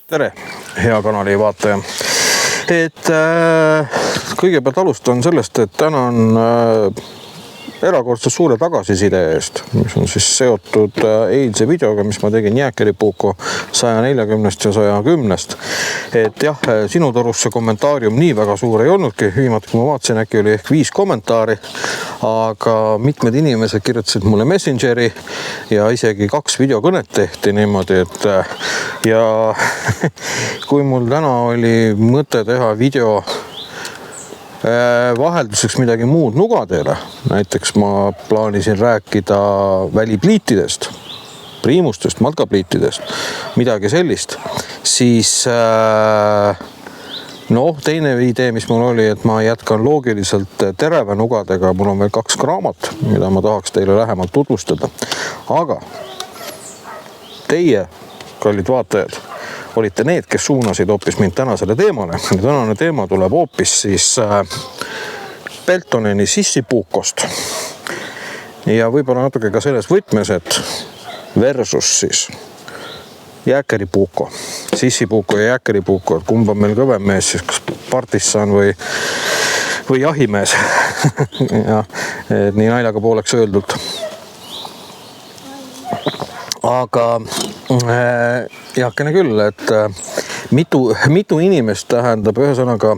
Tere, hea kanali vaataja. Kõigepealt alustan sellest, et täna on erakordselt suure tagasiside eest, mis on siis seotud eilse videoga, mis ma tegin Jääkeripuuko 140 ja 110. Et jah, sinu torus see kommentaarium nii väga suur ei olnudki. Viimati, kui ma vaatasin, äkki oli ehk 5 kommentaari, aga mitmed inimesed kirjutasid mulle Messengeri ja isegi 2 videokõnet tehti niimoodi, et ja kui mul täna oli mõte teha video vahelduseks midagi muud nugadele. Näiteks ma plaanisin rääkida välipliitidest, priimustest, matkapliitidest, midagi sellist. Siis teine idee, mis mul oli, et ma jätkan loogiliselt tereve nugadega. Mul on veel 2 kraamat, mida ma tahaks teile lähemalt tutvustada. Aga teie, kallid vaatajad, olite need, kes suunasid hoopis mind tänasele teemale. Tänane teema tuleb hoopis siis Peltoneni Sissipuukost. Ja võib-olla natuke ka selles võtmes, et versus siis Jääkeripuuko. Sissipuuko ja Jääkeripuuko, et kumb on meil kõvem mees, siis kas partissan või jahimees. Ja, nii naljaga pooleks öeldult. Aga jahkene küll, et mitu inimest tähendab ühesõnaga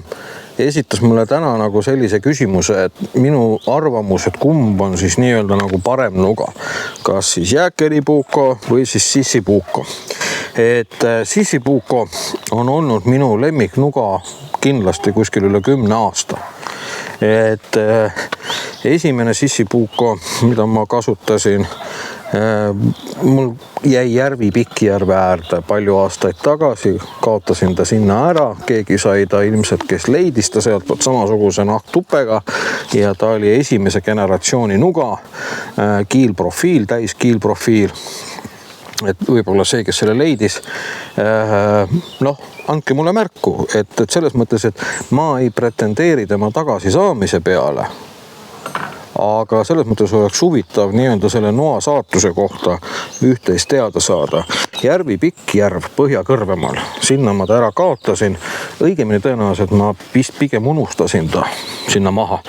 esitas mulle täna nagu sellise küsimuse, et minu arvamus, et kumb on siis nii-öelda nagu parem nuga. Kas siis Jääkeripuuko või siis Sissipuuko. Et Sissipuuko on olnud minu lemmiknuga kindlasti kuskil üle 10 aasta. Et esimene Sissipuuko, mida ma kasutasin, mul jäi järvi Pikkjärve äärde palju aastaid tagasi, kaotasin ta sinna ära, keegi sai ta ilmselt, kes leidis ta sealt samasuguse nahktupega ja ta oli esimese generatsiooni nuga, kiilprofiil, täiskiilprofiil. Et võib-olla see, kes selle leidis, andke mulle märku, et selles mõttes, et ma ei pretendeeri tema tagasisaamise peale. Aga selles mõttes oleks huvitav nii-öelda selle noa saatuse kohta üht-teist teada saada. Järvi Pikkjärv Põhja-Kõrvemaal, sinna ma ta ära kaotasin. Õigemini tõenäoliselt ma pigem unustasin ta sinna maha.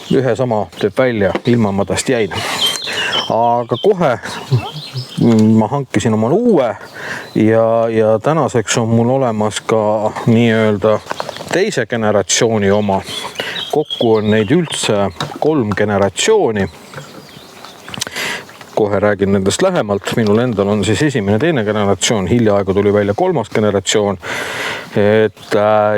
Ühe sama teeb välja, ilma ma tast jäin. Aga kohe ma hankisin omal uue ja tänaseks on mul olemas ka nii-öelda teise generatsiooni oma. Kokku on neid üldse 3 generatsiooni. Kohe räägin nendest lähemalt. Minul endal on siis esimene, teine generatsioon. Hiljaaegu tuli välja 3. generatsioon.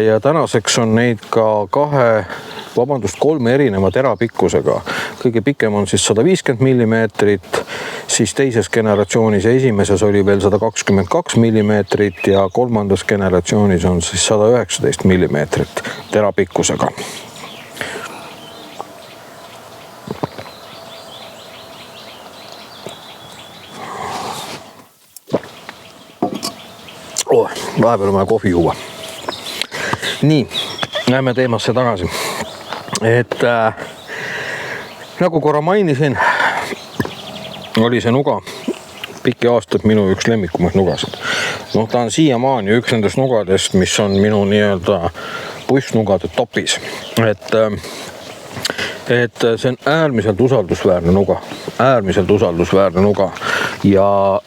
Ja tänaseks on neid ka 3 erineva terapikkusega. Kõige pikem on siis 150 mm, siis teises generatsioonis ja esimeses oli veel 122 mm ja 3. generatsioonis on siis 119 mm terapikkusega. Vahepeal on vaja kohvi juua. Nii, läheme teemasse tagasi. Et nagu korra mainisin, oli see nuga pikki aastaid minu üks lemmikumaid nugasid. Ta on siiamaani üks nendest nugadest, mis on minu nii-öelda pussnugade topis. Et see on äärmiselt usaldusväärne nuga. Äärmiselt usaldusväärne nuga. Ja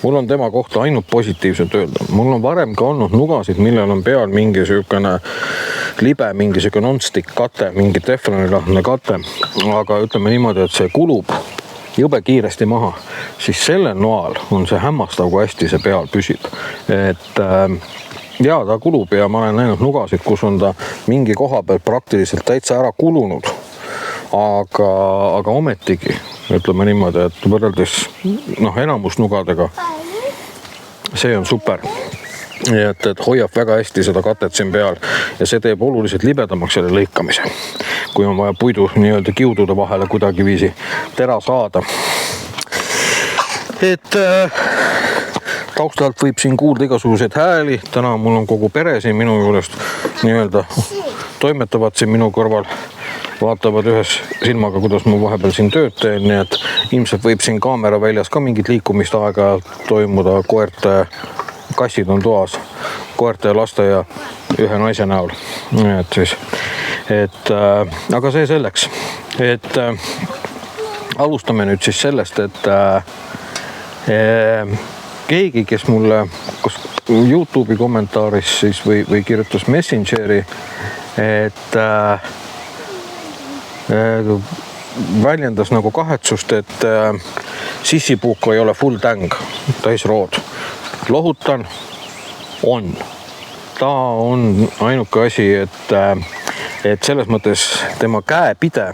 mul on tema kohta ainult positiivselt öelda. Mul on varem ka olnud nugasid, millel on peal mingisugune libe, mingisugune non-stick kate, mingi teflonilahne kate. Aga ütleme niimoodi, et see kulub jube kiiresti maha. Siis sellel noal on see hämmastav, kui hästi see peal püsib. Et ta kulub ja ma olen näinud nugasid, kus on ta mingi koha peal praktiliselt täitsa ära kulunud. Aga ometigi, ütleme niimoodi, et võrreldes enamus nugadega, see on super. Et hoiab väga hästi seda katet siin peal ja see teeb oluliselt libedamaks selle lõikamise, kui on vaja puidu nii-öelda kiudude vahele kuidagi viisi tera saada. Et taustalt võib siin kuulda igasuguseid hääli. Täna mul on kogu pere siin minu juurest nii-öelda toimetavad siin minu kõrval. vaatavad ühes silmaga, kuidas ma vahepeal siin tööd teen, nii et ilmselt võib siin kaamera väljas ka mingit liikumist aeg-ajalt toimuda, kassid on toas, koerte ja laste ja ühe naise näol. Aga see selleks, alustame nüüd siis sellest, et keegi, kes mulle kas YouTube'i kommentaaris siis või kirjutas Messengeri, et väljendas nagu kahetsust, et sissipuuku ei ole full tang, täisrood. Lohutan, ta on ainuke asi, et selles mõttes tema käepide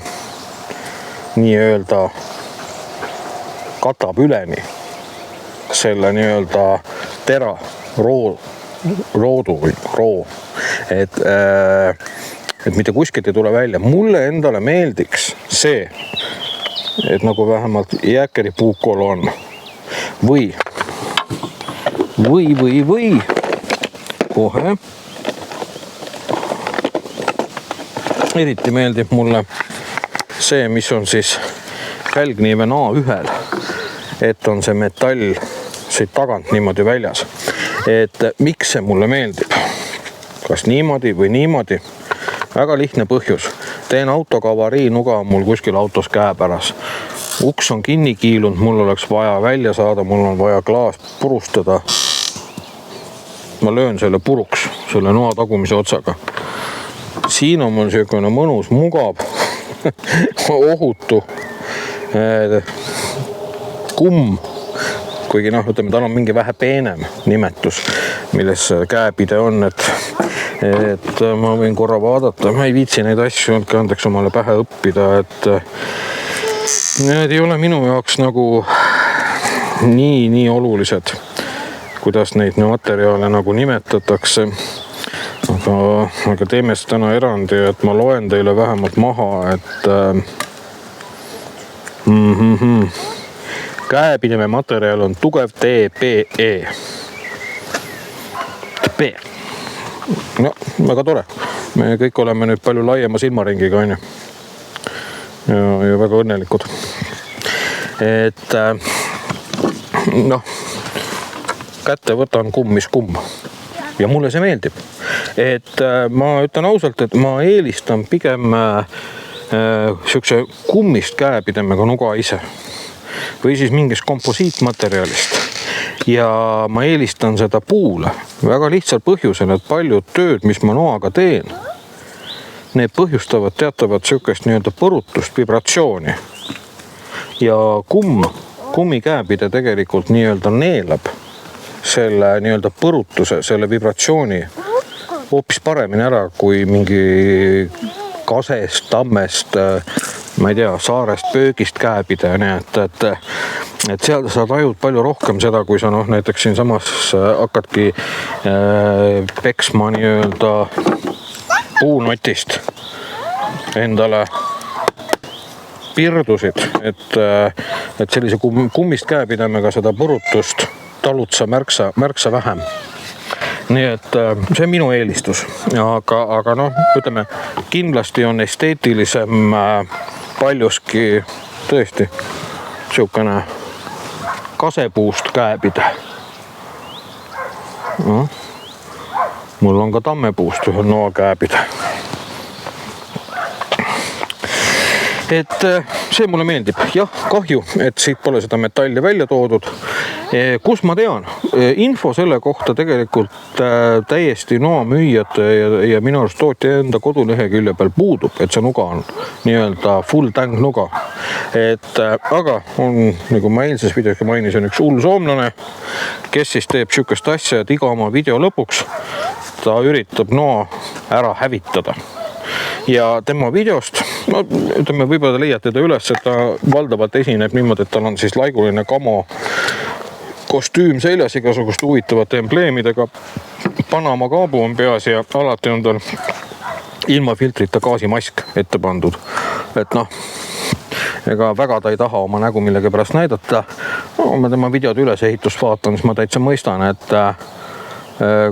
nii-öelda katab üleni selle nii-öelda tera roodu või roo, et mitte kuskilt ei tule välja. Mulle endale meeldiks see, et nagu vähemalt jääkeri puukol on või kohe eriti meeldib mulle see, mis on siis välgniiven A1-l, et on see metall siit tagant niimoodi väljas. Et miks see mulle meeldib? Kas niimoodi või niimoodi? Väga lihtne põhjus. Teen autoga avarii, nuga on mul kuskil autos käepäras. Uks on kinni kiilunud, mul oleks vaja välja saada, mul on vaja klaas purustada. Ma löön selle puruks, selle noa tagumise otsaga. Siin on mul selline mõnus, mugav, ohutu kumm, kuigi ütleme, tal on mingi vähe peenem nimetus, milles käepide on, et ma võin korra vaadata, ma ei viitsi neid asju, andke andeks omale pähe õppida, et need ei ole minu jaoks nagu nii olulised, kuidas neid materjale nagu nimetatakse. Aga teeme siis täna erandi, et ma loen teile vähemalt maha, et käepideme materjal on tugev TPE. TPE. No, väga tore. Me kõik oleme nüüd palju laiema silmaringiga, on ju. Ja väga õnnelikud. Et kätte võtan kumm, mis kumm. Ja mulle see meeldib. Et ma ütlen ausalt, et ma eelistan pigem siukse kummist käepidemega nuga ise. Või siis mingist komposiitmaterjalist. Ja ma eelistan seda puule väga lihtsalt põhjusel, et paljud tööd, mis ma noaga teen, need põhjustavad teatavat siukest nii-öelda põrutust, vibratsiooni. Ja kummi käepide tegelikult nii-öelda neelab selle nii-öelda põrutuse, selle vibratsiooni hoopis paremini ära kui mingi kasest, tammest, ma ei tea, saarest, pöögist käepide. Et seal sa tajud palju rohkem seda, kui sa näiteks siin samas hakkadki peksma nii-öelda puunotist endale pirdusid, et sellise kummist käepidemega seda põrutust talud sa märksa vähem. Nii et see on minu eelistus, aga ütleme, kindlasti on esteetilisem paljuski tõesti siukene kasepuust käepide. Mul on ka tammepuust ühe noa käepide. Et see mulle meeldib. Jah, kahju, et siit pole seda metalli välja toodud. Kus ma tean? Info selle kohta tegelikult täiesti noa müüjate ja minu arust tootja enda kodulehekülje peal puudub, et see nuga on nii-öelda full tang nuga. Aga on, nagu ma eilses videos mainisin, üks hull soomlane, kes siis teeb siukest asja, et iga oma video lõpuks ta üritab noa ära hävitada. Ja tema videost, ütleme, võib-olla te leiate ta üles, et ta valdavalt esineb niimoodi, et tal on siis laiguline kamo kostüüm seljas igasugust huvitavate embleemidega. Panama kaabu on peas ja alati on tal ilma filtrita gaasimask ette pandud. Et ega väga ta ei taha oma nägu millegi pärast näidata. Ma tema videod ülesehitust vaatan, siis ma täitsa mõistan, et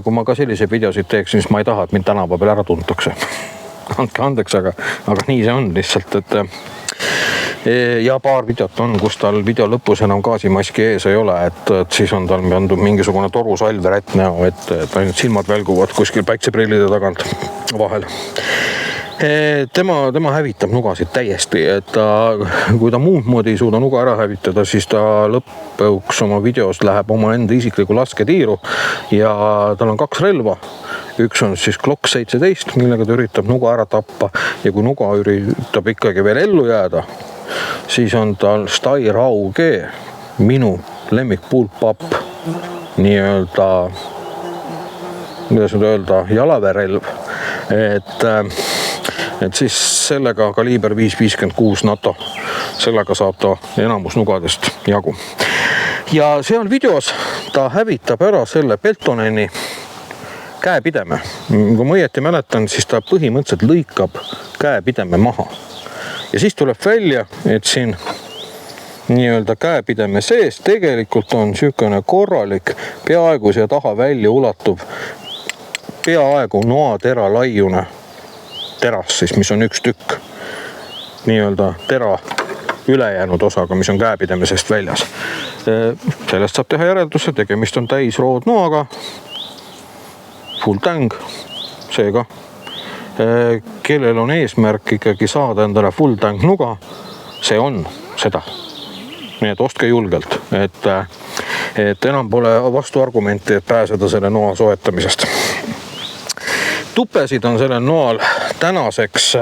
kui ma ka selliseid videosid teeksin, siis ma ei taha, et mind tänava peal ära tuntakse. andke andeks, aga nii see on lihtsalt, et ja paar videot on, kus tal video lõpus enam gaasimaski ees ei ole, et siis on tal pandud mingisugune torusalv ja rätt näo, et ainult silmad välguvad kuskil päikseprillide tagant vahel. Tema hävitab nugasid täiesti, et kui ta muud moodi ei suuda nuga ära hävitada, siis ta lõpuks oma videos läheb oma enda isikliku lasketiiru ja tal on 2 relva. Üks on siis Glock 17, millega ta üritab nuga ära tappa ja kui nuga üritab ikkagi veel ellu jääda, siis on tal Steyr AUG, minu lemmik pullpapp, nii-öelda, kuidas nüüd öelda, jalaväerelv, et siis sellega kaliiber 5.56 NATO, sellega saab ta enamus nugadest jagu. Ja seal videos ta hävitab ära selle Peltoneni käepideme. Kui ma õieti mäletan, siis ta põhimõtteliselt lõikab käepideme maha. Ja siis tuleb välja, et siin nii-öelda käepideme sees tegelikult on sükene korralik, peaaegu siia taha välja ulatuv, peaaegu noatera laiune teras siis, mis on üks tükk nii-öelda tera ülejäänud osaga, mis on käepidemisest väljas. Sellest saab teha järelduse, tegemist on täisrood noaga, full tang, seega kellel on eesmärk ikkagi saada endale full tang nuga, see on seda. Nii et ostke julgelt, et enam pole vastu argumenti, et pääseda selle noa soetamisest. Tupesid on sellel noal tänaseks,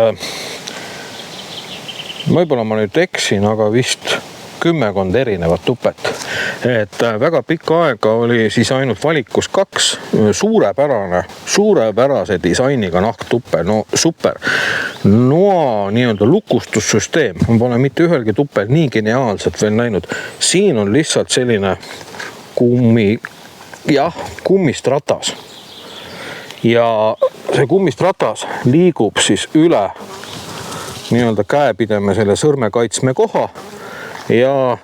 võib-olla ma nüüd eksin, aga vist 10 erinevat tupet. Et väga pikka aega oli siis ainult valikus 2 suurepärase disainiga nahktuppe. No super. Noa nii-öelda lukustussüsteem. Ma pole mitte ühelgi tuppel nii geniaalselt veel näinud. Siin on lihtsalt selline kummist ratas. Ja see kummist ratas liigub siis üle nii-öelda käepideme selle sõrmekaitsme koha ja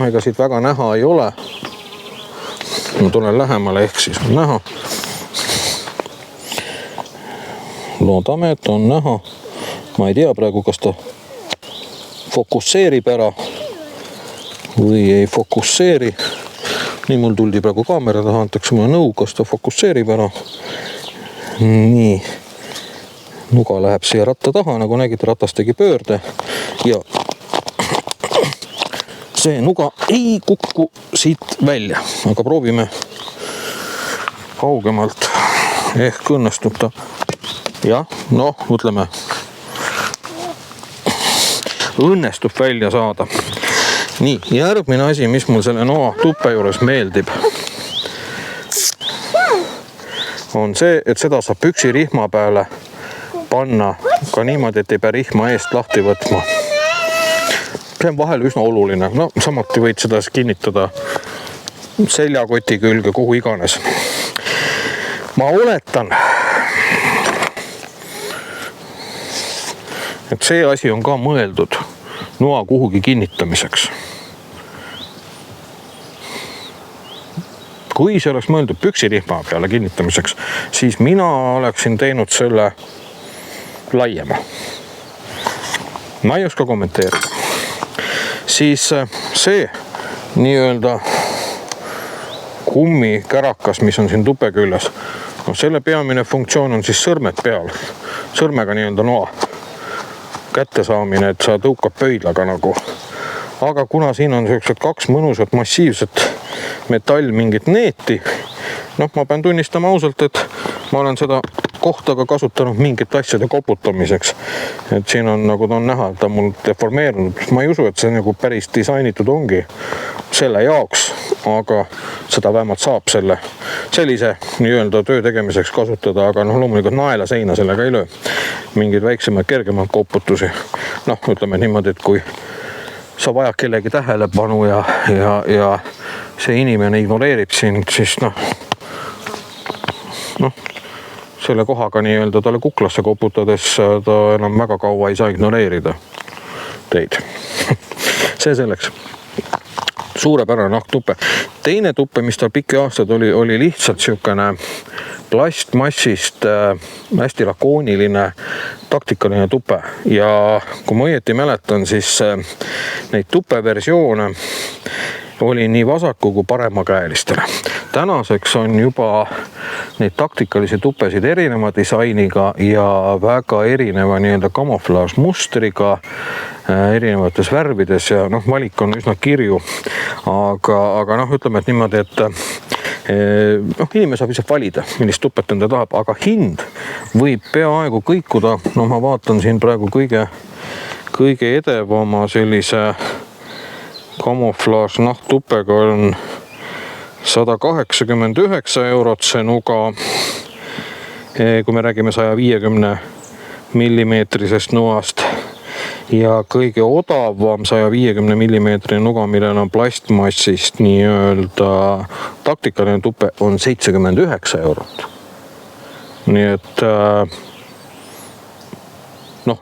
ega siit väga näha ei ole. Ma tulen lähemale, ehk siis on näha. Loodame, et on näha. Ma ei tea praegu, kas ta fokusseerib ära või ei fokusseeri. Nii mul tuldi praegu kaamera taha, antakse mulle nõu, kas ta fokusseerib ära. Nii. Nuga läheb siia ratta taha, nagu nägite, ratas tegi pöörde ja see nuga ei kukku siit välja, aga proovime kaugemalt, ehk õnnestub ta. Jah, ütleme, õnnestub välja saada. Nii, järgmine asi, mis mul selle noa tuppe juures meeldib, on see, et seda saab püksirihma peale panna ka niimoodi, et ei pea rihma eest lahti võtma. See on vahel üsna oluline. Samuti võid seda kinnitada seljakoti külge, kuhu iganes. Ma oletan, et see asi on ka mõeldud noa kuhugi kinnitamiseks. Kui see oleks mõeldud püksirihma peale kinnitamiseks, siis mina oleksin teinud selle laiema. Ma ei oska kommenteerida. Siis see nii-öelda kummikärakas, mis on siin tupe küljes, selle peamine funktsioon on siis sõrmed peal. Sõrmega nii-öelda noa kätte saamine, et sa tõukad pöidlaga nagu. Aga kuna siin on sellised 2 mõnusat massiivset metall mingit neeti, ma pean tunnistama ausalt, et ma olen seda kohta ka kasutanud mingit asjade koputamiseks. Et siin on nagu ta on näha, et ta on mul deformeerunud. Ma ei usu, et see nagu päris disainitud ongi selle jaoks, aga seda vähemalt saab sellise nii-öelda töö tegemiseks kasutada, aga loomulikult naela seina sellega ei löö. Mingid väiksemad, kergemad koputusi. Ütleme niimoodi, et kui sa vajad kellegi tähelepanu ja see inimene ignoreerib sind, siis selle kohaga nii-öelda talle kuklasse koputades ta enam väga kaua ei saa ignoreerida teid. See selleks. suurepärane nahktupe. Teine tupe, mis tal pikki aastaid oli lihtsalt siukene plastmassist hästi lakooniline taktikaline tupe. Ja kui ma õieti mäletan, siis neid tupeversioone oli nii vasaku kui paremakäelistele. Tänaseks on juba neid taktikalisi tupesid erineva disainiga ja väga erineva nii-öelda kamuflaažmustriga, erinevates värvides ja valik on üsna kirju. Aga ütleme, et niimoodi, et inimene saab lihtsalt valida, millist tupet enda tahab, aga hind võib peaaegu kõikuda. Ma vaatan siin praegu kõige edevama sellise kamuflaaž nahktupega on 189 eurot see nuga. Kui me räägime 150 millimeetrisest nuast ja kõige odavam 150 millimeetri nuga, millel on plastmassist nii-öelda taktikaline tupe, on 79 eurot. Nii et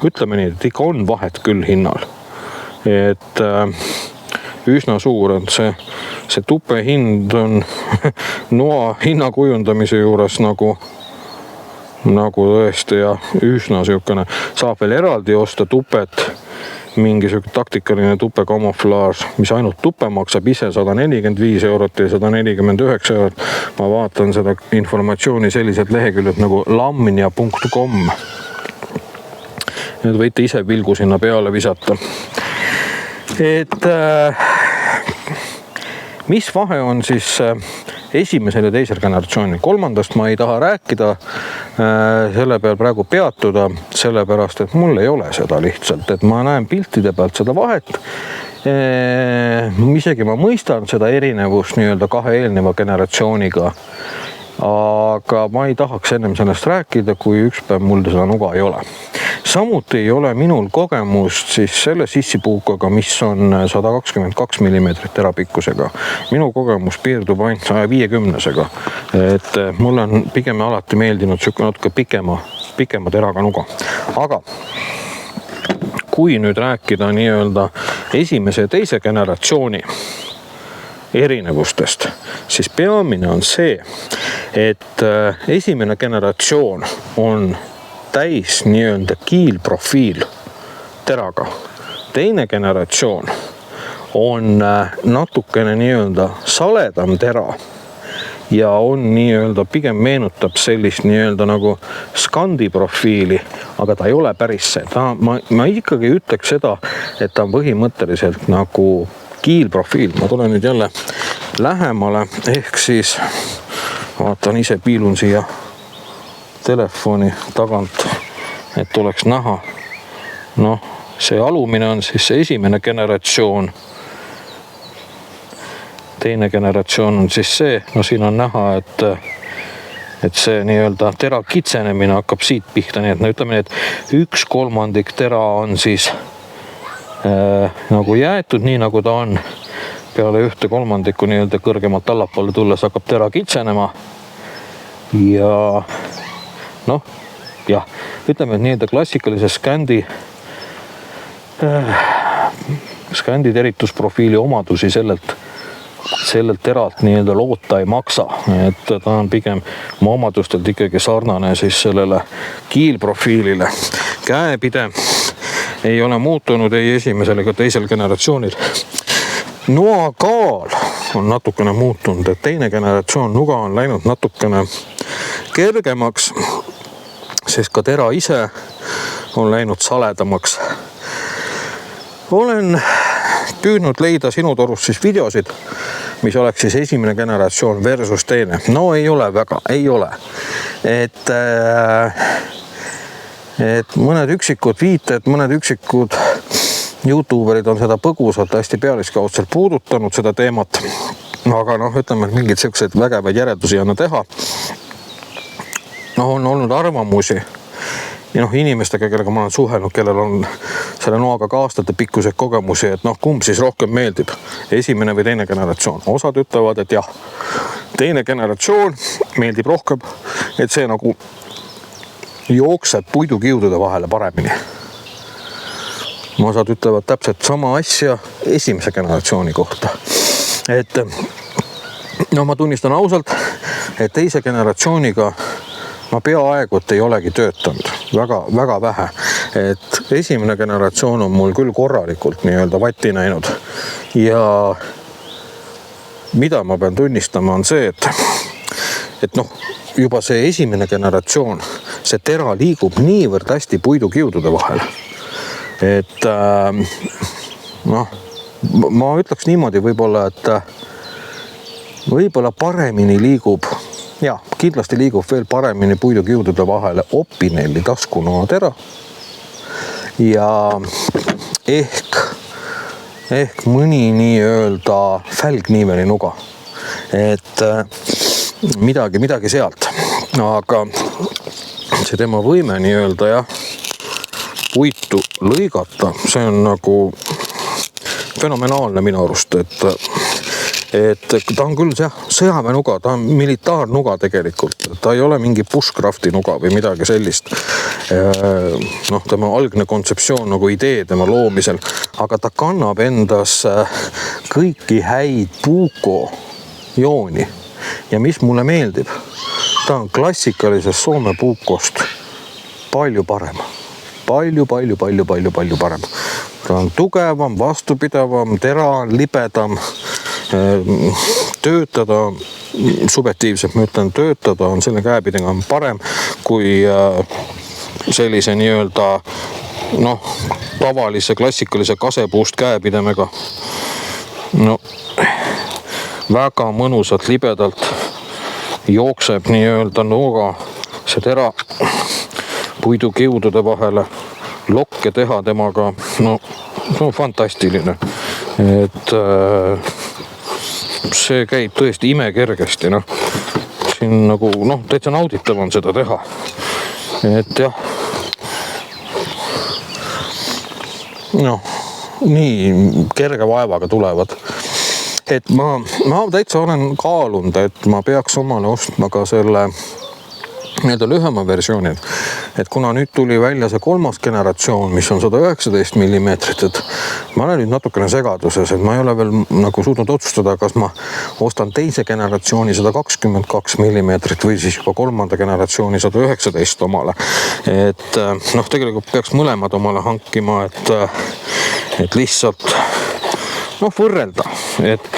ütleme nii, et ikka on vahet küll hinnal. Et üsna suur, et see tupe hind on noa hinna kujundamise juures nagu tõesti ja üsna siukene. Saab veel eraldi osta tupet, mingi siuke taktikaline tupe kamuflaaž, mis ainult tupe maksab ise 145 eurot ja 149 eurot. Ma vaatan seda informatsiooni sellised leheküljed nagu lamnia.com. Nüüd võite ise pilgu sinna peale visata. Et mis vahe on siis esimesel ja teisel generatsioonil? Kolmandast ma ei taha rääkida, selle peal praegu peatuda, sellepärast, et mul ei ole seda lihtsalt, et ma näen piltide pealt seda vahet. Isegi ma mõistan seda erinevust nii-öelda kahe eelneva generatsiooniga, aga ma ei tahaks ennem sellest rääkida, kui üks päev mul seda nuga ei ole. Samuti ei ole minul kogemust siis selle sissipuukaga, mis on 122 millimeetrit terapikkusega. Minu kogemus piirdub ainult 150-sega. Et mul on pigem alati meeldinud natuke pikema teraga nuga. Aga kui nüüd rääkida nii-öelda esimese ja teise generatsiooni erinevustest, siis peamine on see, et esimene generatsioon on täis nii-öelda kiilprofiil teraga. Teine generatsioon on natukene nii-öelda saledam tera ja on nii-öelda pigem meenutab sellist nii-öelda nagu skandi profiili, aga ta ei ole päris see. Ma ikkagi ütleks seda, et ta on põhimõtteliselt nagu kiilprofiil. Ma tulen nüüd jälle lähemale, ehk siis vaatan ise, piilun siia telefoni tagant, et oleks näha. See alumine on siis see esimene generatsioon. Teine generatsioon on siis see, siin on näha, et see nii-öelda tera kitsenemine hakkab siit pihta, nii et ütleme, et 1/3 tera on siis nagu jäetud nii, nagu ta on. Peale 1/3 nii-öelda kõrgemalt allapoole tulles hakkab tera kitsenema ja ütleme, et nii-öelda klassikalise skandi teritusprofiili omadusi sellelt teralt nii-öelda loota ei maksa, et ta on pigem oma omadustelt ikkagi sarnane siis sellele kiilprofiilile. Käepide ei ole muutunud ei esimesel ega teisel generatsioonil. Noa kaal on natukene muutunud, et teine generatsioon nuga on läinud natukene kergemaks, sest ka tera ise on läinud saledamaks. Olen püüdnud leida sinu torust siis videosid, mis oleks siis esimene generatsioon versus teine. Ei ole väga, ei ole. Et mõned üksikud viited, mõned üksikud YouTuberid on seda põgusalt hästi pealiskaudselt puudutanud seda teemat. Aga ütleme, et mingid sellised vägevaid järeldusi anna teha. On olnud arvamusi ja inimestega, kellega ma olen suhelnud, kellel on selle noaga ka aastate pikkuseid kogemusi, et kumb siis rohkem meeldib, esimene või teine generatsioon. Osad ütlevad, et jah, teine generatsioon meeldib rohkem, et see nagu jookseb puidukiudude vahele paremini. Osad ütlevad täpselt sama asja esimese generatsiooni kohta. et no ma tunnistan ausalt, et teise generatsiooniga ma peaaegu et ei olegi töötanud, väga vähe. Et esimene generatsioon on mul küll korralikult nii-öelda vatti näinud ja mida ma pean tunnistama on see, et noh, juba see esimene generatsioon, see tera liigub niivõrd hästi puidukiudude vahel. Et noh, ma ütleks niimoodi võib-olla, et võib-olla paremini liigub, ja kindlasti liigub veel paremini puidukiudude vahele Opinelli taskunoa tera ja ehk mõni nii-öelda fälgniiveli nuga. Et midagi sealt, aga see tema võime nii-öelda jah, puitu lõigata, see on nagu fenomenaalne minu arust, et ta on küll sõjaväenuga, ta on militaarnuga tegelikult, ta ei ole mingi bushcrafti nuga või midagi sellist. Noh, tema algne kontseptsioon nagu idee tema loomisel, aga ta kannab endas kõiki häid puuko jooni ja mis mulle meeldib, ta on klassikalisest Soome puukost palju parem. Palju parem. Ta on tugevam, vastupidavam, tera on libedam, töötada, subjektiivselt ma ütlen, töötada on selle käepidega parem kui sellise nii-öelda noh, tavalise klassikalise kasepuust käepidemega. No, väga mõnusalt libedalt jookseb nii-öelda nuga see tera puidukiudude vahele, lokke teha temaga, no fantastiline. Et see käib tõesti imekergesti, noh. Siin nagu, täitsa nauditav on seda teha. Et jah, nii kerge vaevaga tulevad. Et ma täitsa olen kaalunud, et ma peaks omale ostma ka selle nii-öelda lühema versioonid. Et kuna nüüd tuli välja see 3. generatsioon, mis on 119 millimeetrit, et ma olen nüüd natukene segaduses, et ma ei ole veel nagu suutnud otsustada, kas ma ostan teise generatsiooni 122 millimeetrit või siis juba 3. generatsiooni 119 omale. Et tegelikult peaks mõlemad omale hankima, et lihtsalt võrrelda, et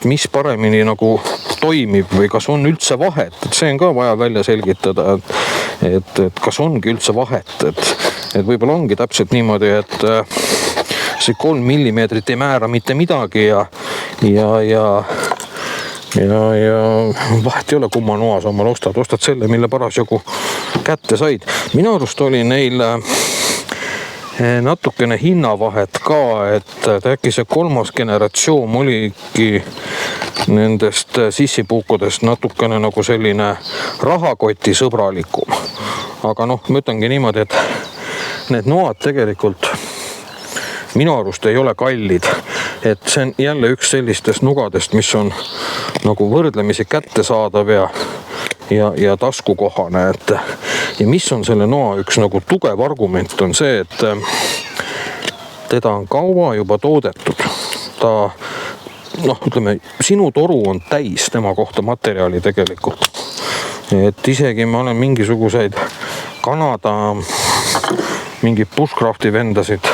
mis paremini nagu toimib või kas on üldse vahet, et see on ka vaja välja selgitada, et kas ongi üldse vahet, et võib-olla ongi täpselt niimoodi, et see 3 millimeetrit ei määra mitte midagi ja vahet ei ole, kumma noa sa omal ostad selle, mille parasjagu kätte said. Minu arust oli neil natukene hinnavahet ka, et äkki see 3. generatsioon oligi nendest sissipuukudest natukene nagu selline rahakoti sõbralikum. Aga ma ütlengi niimoodi, et need noad tegelikult minu arust ei ole kallid. Et see on jälle üks sellistest nugadest, mis on nagu võrdlemisi kättesaadav ja taskukohane. Ja mis on selle noa üks nagu tugev argument on see, et teda on kaua juba toodetud. Ta, ütleme, sinu toru on täis tema kohta materjali tegelikult. Et isegi ma olen mingisuguseid Kanada mingi bushcrafti vendasid,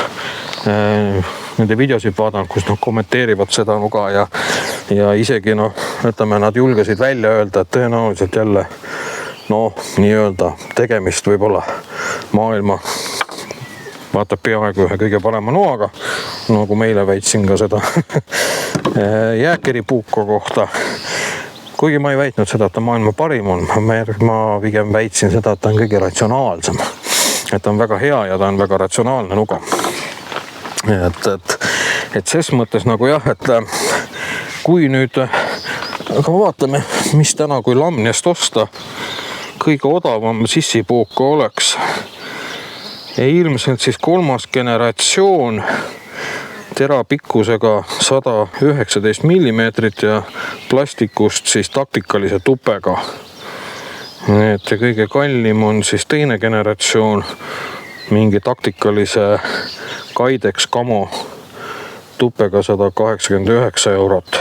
nende videosid vaadanud, kus nad kommenteerivad seda nuga ja isegi ütleme, nad julgesid välja öelda, et tõenäoliselt jälle nii-öelda tegemist võib-olla maailma vaatab peaaegu ühe kõige parema noaga, nagu meile väitsin ka seda jääkeri puuko kohta. Kuigi ma ei väitnud seda, et ta maailma parim on, ma pigem väitsin seda, et ta on kõige ratsionaalsem. Et ta on väga hea ja ta on väga ratsionaalne nuga. Et ses mõttes nagu jah, et kui nüüd, aga vaatame, mis täna kui Lamnest osta, kõige odavam sissipuuko oleks. Ja ilmselt siis 3. generatsioon tera pikkusega 119 millimeetrit ja plastikust siis taktikalise tupega. Et kõige kallim on siis 2. generatsioon mingi taktikalise Kydex Camo tupega 189 eurot.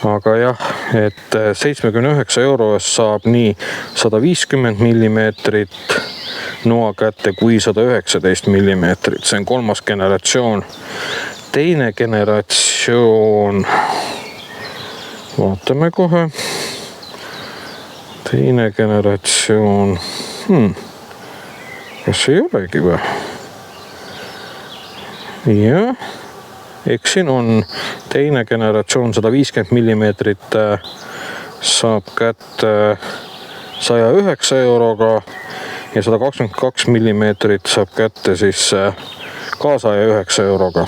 Aga jah, et 79 euro eest saab nii 150 millimeetrit noa kätte kui 119 millimeetrit. See on 3. generatsioon. Teine generatsioon, vaatame kohe. Teine generatsioon, kas ei olegi või? Jah, eksin, on teine generatsioon 150 millimeetrit saab kätte 109 euroga ja 122 millimeetrit saab kätte siis ka 109 euroga.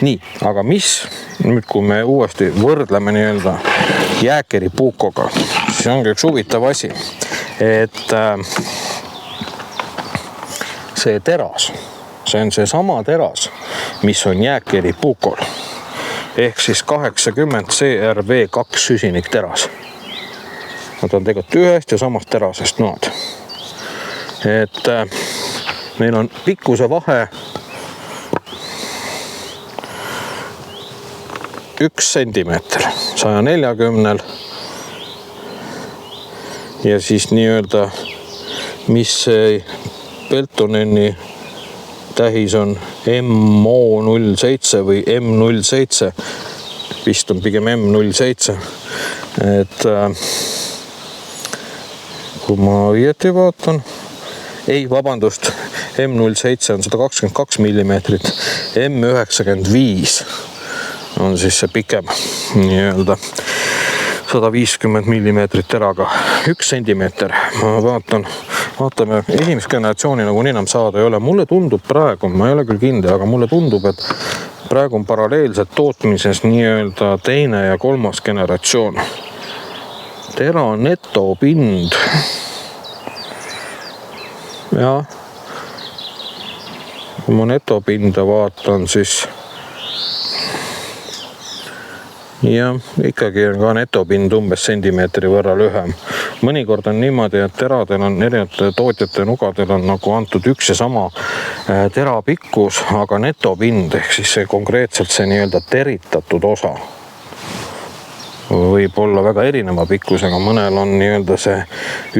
Nii, aga mis nüüd, kui me uuesti võrdleme nii-öelda Jääkeri Puukoga, siis ongi üks huvitav asi, et see teras, see on see sama teras, mis on Jääkeri Puukol, ehk siis 80 CRV2 süsinikteras. Nad on tegelikult ühest ja samast terasest noad. Et meil on pikkuse vahe 1 sentimeeter 140 ja siis nii-öelda, mis see Peltoneni tähis on MO07 või M07, vist on pigem M07, et kui ma õieti vaatan, ei, vabandust, M07 on 122 millimeetrit, M95 on siis see pikem nii-öelda 150 millimeetrit teraga, 1 sentimeeter. Ma vaatame, esimest generatsiooni nagu nii enam saada ei ole. Mulle tundub praegu, ma ei ole küll kindel, aga mulle tundub, et praegu on paralleelselt tootmises nii-öelda teine ja 3. generatsioon. Tera netopind. Ja, kui ma netopinda vaatan, siis ja ikkagi on ka netopind umbes sentimeetri võrra lühem. Mõnikord on niimoodi, et teradel on erinevate tootjate nugadel on nagu antud üks ja sama tera pikkus, aga netopind ehk siis see konkreetselt see nii-öelda teritatud osa võib olla väga erineva pikkusega. Mõnel on nii-öelda see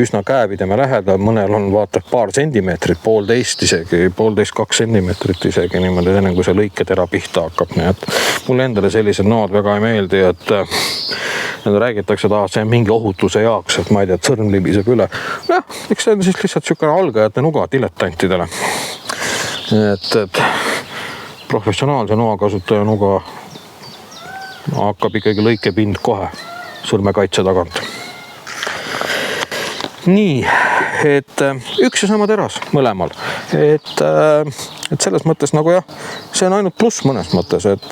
üsna käepideme lähedal, mõnel on vaata paar sentimeetrit, 1,5 isegi, 1,5-2 sentimeetrit isegi niimoodi, enne kui see lõiketera pihta hakkab. Nii et mulle endale sellised noad väga ei meeldi, et räägitakse, et see on mingi ohutuse jaoks, et ma ei tea, et sõrm libiseb üle. Jah, eks see on siis lihtsalt sükene algajate nuga diletantidele. Et professionaalse noa kasutaja nuga hakkab ikkagi lõikepind kohe sõrmekaitse tagant. Nii, et üks ja sama teras mõlemal. Et selles mõttes nagu jah, see on ainult pluss mõnes mõttes, et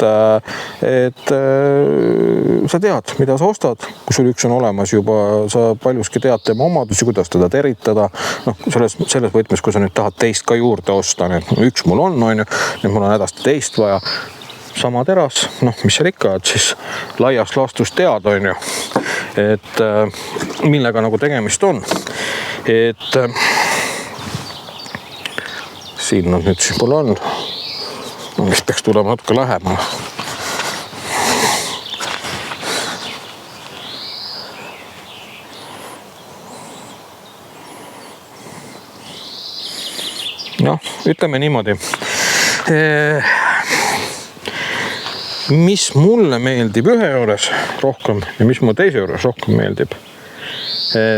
sa tead, mida sa ostad, kui sul üks on olemas juba, sa paljuski tead tema omadusi, kuidas teda teritada. No, selles võtmes, kui sa nüüd tahad teist ka juurde osta, et üks mul on, nüüd mul on hädasti teist vaja. Sama teras, mis seal ikka, et siis laias laastus tead, on ju, et millega nagu tegemist on. Et siin nad nüüd siis mul on, mis peaks tulema natuke lähemal. Ütleme niimoodi. Mis mulle meeldib ühe juures rohkem ja mis mulle teise juures rohkem meeldib.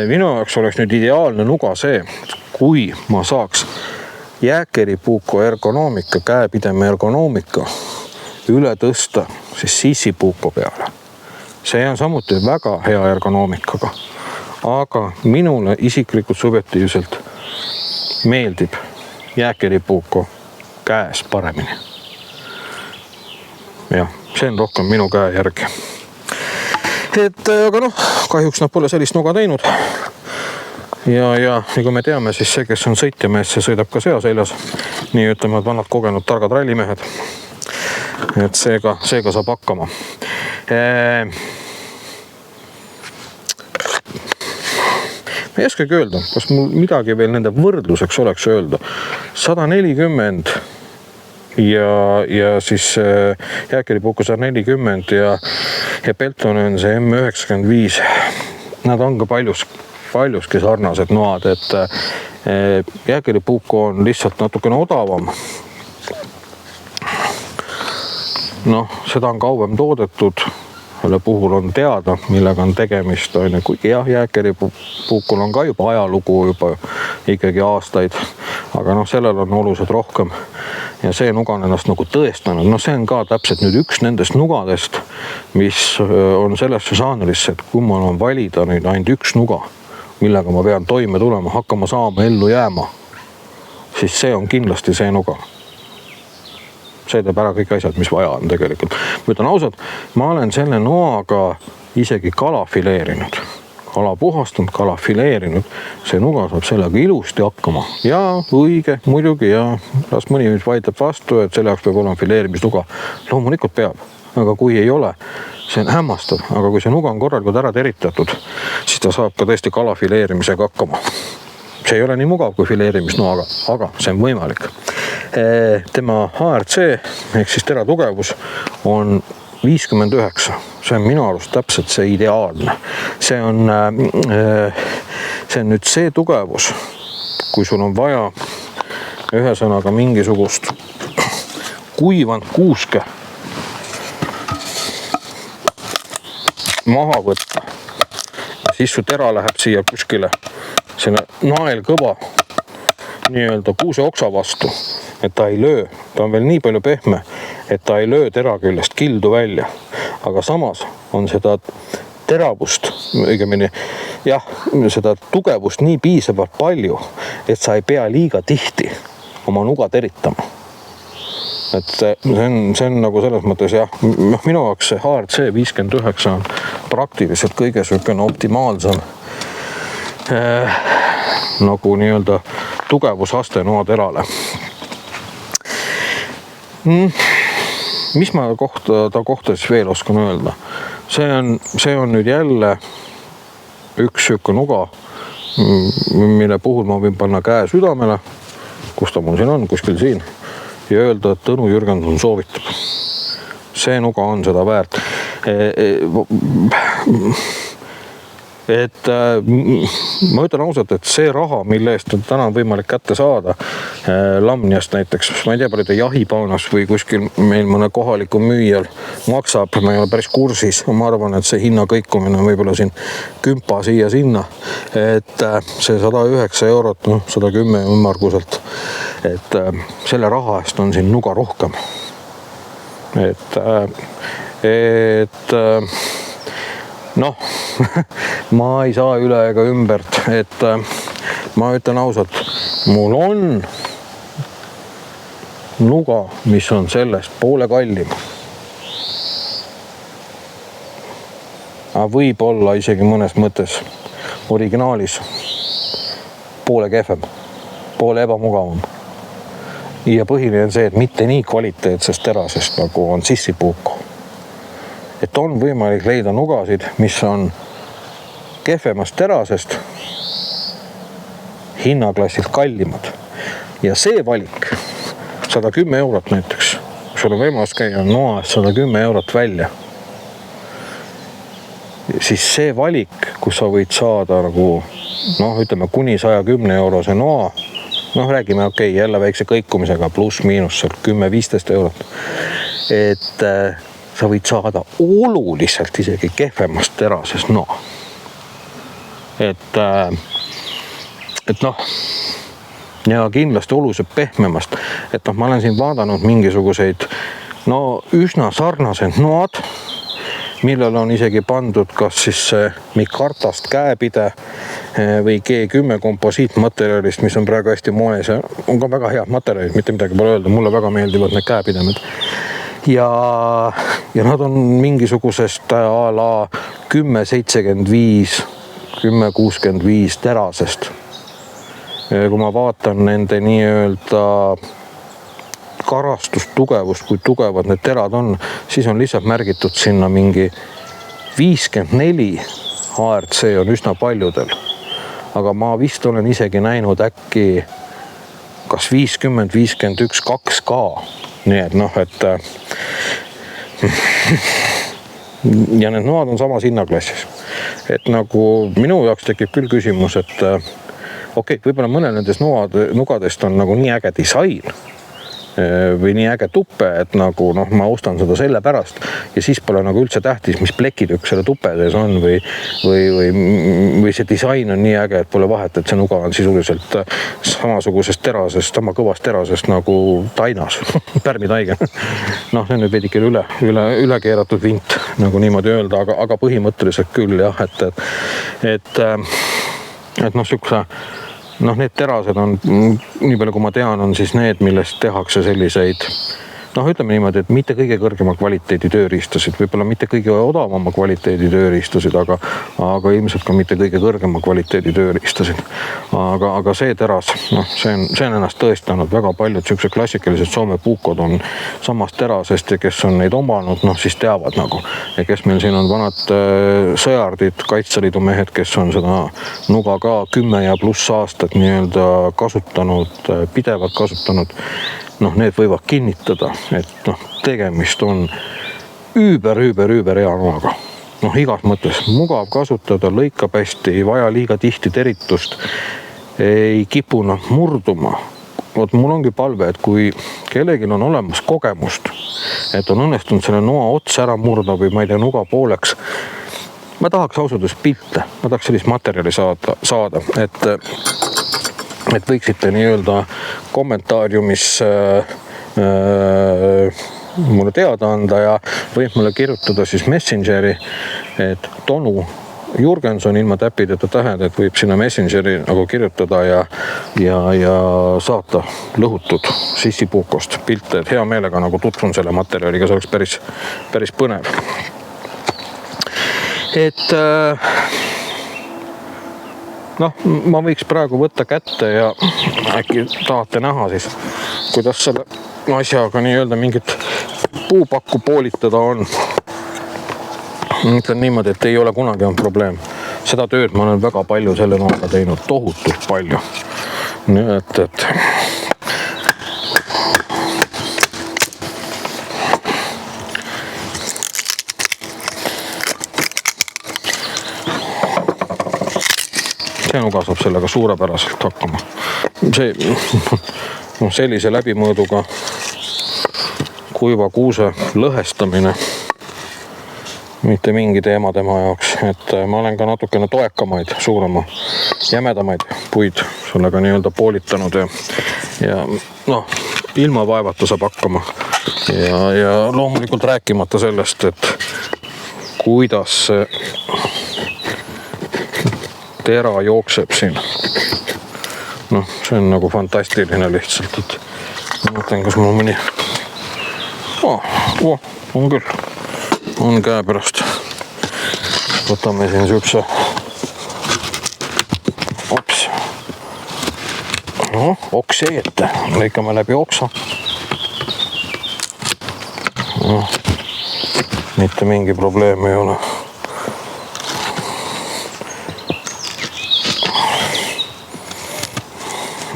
Minu jaoks oleks nüüd ideaalne nuga see, kui ma saaks Jääkeri Puuko ergonoomika, käepideme ergonoomika üle tõsta siis Sissi Puuko peale. See on samuti väga hea ergonoomikaga, aga minule isiklikult subjektiivselt meeldib Jääkeri Puuko käes paremini. Jah, see on rohkem minu käe järgi. Aga kahjuks nad pole sellist nuga teinud. Ja nagu me teame, siis see, kes on sõitjamees, see sõidab ka sea seljas. Nii ütleme, et vanad kogenud targad rallimehed. Et seega saab hakkama. Ma ei oskagi öelda, kas mul midagi veel nende võrdluseks oleks öelda. 140 ja siis jääkeripuuku 140 ja Pelton on see M95. Nad on ka paljuski sarnased noad, et jääkeripuuku on lihtsalt natukene odavam. Noh, seda on kauem toodetud, selle puhul on teada, millega on tegemist. Kuigi jah, jääkeripuukul on ka juba ajalugu juba ikkagi aastaid, aga sellel on oluliselt rohkem. Ja see nuga on ennast nagu tõestanud. See on ka täpselt nüüd üks nendest nugadest, mis on sellesse žanrisse, et kui mul on valida nüüd ainult üks nuga, millega ma pean toime tulema, hakkama saama, ellu jääma, siis see on kindlasti see nuga. See teeb ära kõik asjad, mis vaja on tegelikult. Ma ütlen ausalt, ma olen selle noaga isegi kala fileerinud. Kala puhastanud, kala fileerinud. See nuga saab sellega ilusti hakkama. Ja õige, muidugi, ja las mõni mis vaidleb vastu, et selle jaoks peab olema fileerimisnuga. Loomulikult peab, aga kui ei ole, see on hämmastav. Aga kui see nuga on korralikult ära teritatud, siis ta saab ka tõesti kala fileerimisega hakkama. See ei ole nii mugav kui fileerimisnoaga, aga see on võimalik. Tema HRC ehk siis tera tugevus on 59. See on minu arust täpselt see ideaalne. See on nüüd see tugevus, kui sul on vaja ühesõnaga mingisugust kuivanud kuuske maha võtta. Ja siis su tera läheb siia kuskile selle naelkõva nii-öelda kuuse oksa vastu, et ta ei löö. Ta on veel nii palju pehme, et ta ei löö tera küljest kildu välja. Aga samas on seda teravust, õigemini, jah, seda tugevust nii piisavalt palju, et sa ei pea liiga tihti oma nuga teritama. Et see on nagu selles mõttes, jah, minu jaoks see HRC 59 on praktiliselt kõige sükene optimaalsam nagu nii-öelda tugevusaste noaterale. Mis ma ta kohta siis veel oskan öelda? See on nüüd jälle üks sükka nuga, mille puhul ma võin panna käe südamele, kus ta mul siin on, kuskil siin, ja öelda, et Tõnu Jürgenson soovitab. See nuga on seda väärt. Et ma ütlen ausalt, et see raha, mille eest on täna võimalik kätte saada Lamniast näiteks, ma ei tea, palju ta jahipaunas või kuskil meil mõne kohaliku müüjal maksab, ma ei ole päris kursis, ma arvan, et see hinna kõikumine on võib-olla siin kümpa siia sinna, et see 109 eurot, 110 ümmarguselt, et selle raha eest on siin nuga rohkem. Ma ei saa üle ega ümbert, et ma ütlen ausalt, mul on nuga, mis on sellest poole kallim. Aga võib olla isegi mõnes mõttes originaalis poole kehvem, poole ebamugavam. Ja põhiline on see, et mitte nii kvaliteetsest terasest, nagu on sissipuuku. Et on võimalik leida nugasid, mis on kehvemast terasest hinnaklassilt kallimad. Ja see valik, 110 eurot näiteks, kui sul on võimalus käia noast 110 eurot välja, siis see valik, kus sa võid saada nagu, ütleme kuni 110 eurose noa, räägime jälle väikse kõikumisega pluss-miinus 10-15 eurot, et sa võid saada oluliselt isegi kehvemast terasest noa. Et ja kindlasti oluliselt pehmemast, et ma olen siin vaadanud mingisuguseid üsna sarnased noad, millel on isegi pandud kas siis Mikartast käepide või G10 komposiitmaterjalist, mis on praegu hästi moes ja on ka väga head materjalid, mitte midagi pole öelda, mulle väga meeldivad need käepidemed. Ja nad on mingisugusest a la 10-75, 10-65 terasest. Kui ma vaatan nende nii-öelda karastustugevust, kui tugevad need terad on, siis on lihtsalt märgitud sinna mingi 54 HRC on üsna paljudel. Aga ma vist olen isegi näinud äkki kas 50, 51, 2K nii et noh, et ja need noad on samas hinnaklassis. Et nagu minu jaoks tekib küll küsimus, et okei, võib-olla mõne nendest nugadest on nagu nii äge disain või nii äge tuppe, et nagu noh, ma ostan seda selle pärast ja siis pole nagu üldse tähtis, mis plekitükk selle tuppe sees on või see disain on nii äge, et pole vahet, et see nuga on sisuliselt samasugusest terasest, sama kõvast terasest nagu tainas, pärmitaige. Noh, see on nüüd veidike üle keeratud vint, nagu niimoodi öelda, aga põhimõtteliselt küll jah, et noh, sükse noh, need terased on, nii palju kui ma tean, on siis need, millest tehakse selliseid, noh, ütleme niimoodi, et mitte kõige kõrgema kvaliteedi tööriistasid, võib-olla mitte kõige odavama kvaliteedi tööriistasid, aga ilmselt ka mitte kõige kõrgema kvaliteedi tööriistasid. Aga see teras, noh, see on ennast tõestanud, väga paljud siukse klassikalised Soome puukod on samast terasest ja kes on neid omanud, noh, siis teavad nagu. Ja kes meil siin on vanad sõjardid, Kaitseliidu mehed, kes on seda nuga ka 10 ja pluss aastat nii-öelda kasutanud, pidevalt kasutanud. Noh, need võivad kinnitada, et noh, tegemist on üüber hea noaga. Noh, igas mõttes mugav kasutada, lõikab hästi, ei vaja liiga tihti teritust, ei kipu noh murduma. Vot mul ongi palve, et kui kellelgi on olemas kogemust, et on õnnestunud selle noa ots ära murda või ma ei tea, nuga pooleks, ma tahaks ausalt pilte, ma tahaks sellist materjali saada, et võiksite nii-öelda kommentaariumis mulle teada anda ja võib mulle kirjutada siis Messengeri, et Tonu Jurgenson ilma täpideta tähed, et võib sinna Messengeri nagu kirjutada ja saata lõhutud sissipuukost pilte, et hea meelega nagu tutvun selle materjaliga, see oleks päris põnev. Et noh, ma võiks praegu võtta kätte ja äkki tahate näha siis, kuidas selle asjaga nii-öelda mingit puupakku poolitada on. Ütlen niimoodi, et ei ole kunagi on probleem. Seda tööd ma olen väga palju selle noaga teinud, tohutult palju. Nii et see nuga saab sellega suurepäraselt hakkama. Sellise läbimõõduga kuiva kuuse lõhestamine mitte mingi teema tema jaoks, et ma olen ka natukene toekamaid, suurema, jämedamaid puid sellega nii-öelda poolitanud ja noh, ilma vaevata saab hakkama ja loomulikult rääkimata sellest, et kuidas tera jookseb siin. Noh, see on nagu fantastiline lihtsalt, et ma mõtlen, kas mul mõni on küll, on käe pärast. Võtame siin siukse oksi ette, lõikame läbi oksa. Mitte mingi probleem ei ole.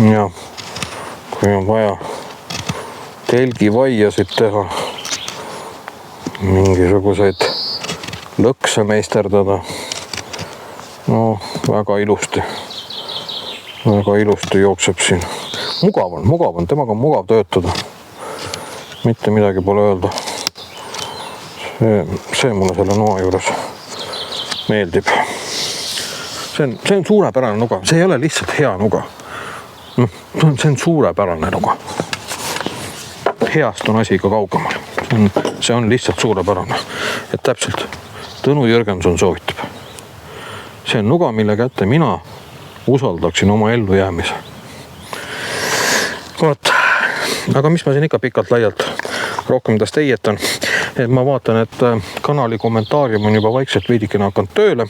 Ja kui on vaja telgivaiasid teha, mingisuguseid lõkse meisterdada, no väga ilusti jookseb siin. Mugav on, temaga on mugav töötada. Mitte midagi pole öelda. See mulle selle noa juures meeldib. See on suurepärane nuga, see ei ole lihtsalt hea nuga. See on suurepärane nuga. Heast on asi ikka kaugemal. See on lihtsalt suurepärane. Et täpselt Tõnu Jürgenson soovitab. See on nuga, mille kätte mina usaldaksin oma ellu jäämise. Vaat, aga mis ma siin ikka pikalt laialt rohkem tast eietan. Et ma vaatan, et kanali kommentaarium on juba vaikselt veidikene hakanud tööle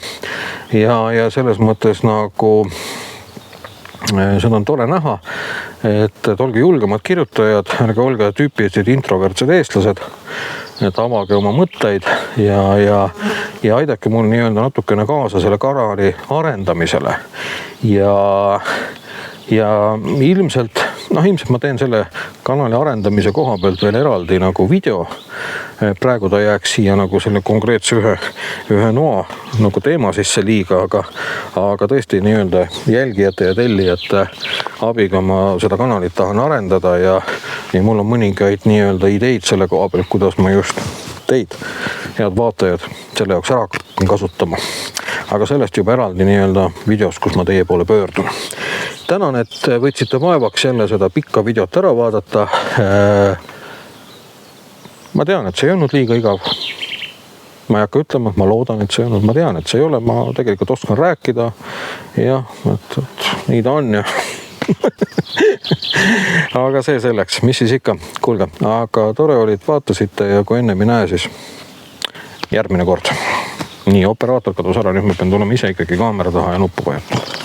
ja selles mõttes nagu seda on tore näha, et olge julgemad kirjutajad, ärge olge tüüpilised introvertsed eestlased, et avage oma mõtteid ja aidake mul nii-öelda natukene kaasa selle kanali arendamisele ja ilmselt ilmselt ma teen selle kanali arendamise koha pealt veel eraldi nagu video. Praegu ta jääks siia nagu selle konkreetse ühe noa nagu teema sisse liiga, aga tõesti nii-öelda jälgijate ja tellijate abiga ma seda kanalit tahan arendada ja mul on mõningaid nii-öelda ideid selle koha pealt, kuidas ma just teid, head vaatajad, selle jaoks ära kasutama. Aga sellest juba eraldi nii-öelda videos, kus ma teie poole pöördun. Tänan, et võtsite vaevaks jälle seda pikka videot ära vaadata. Ma tean, et see ei olnud liiga igav. Ma ei hakka ütlema, ma loodan, et see ei olnud. Ma tean, et see ei ole. Ma tegelikult oskan rääkida. Jah, et nii ta on ja aga see selleks, mis siis ikka, kuulge, aga tore oli, et vaatasite ja kui ennem ei näe, siis järgmine kord. Nii, operaator kadus ära, nüüd ma pean tulema ise ikkagi kaamera taha ja nuppu vajutama.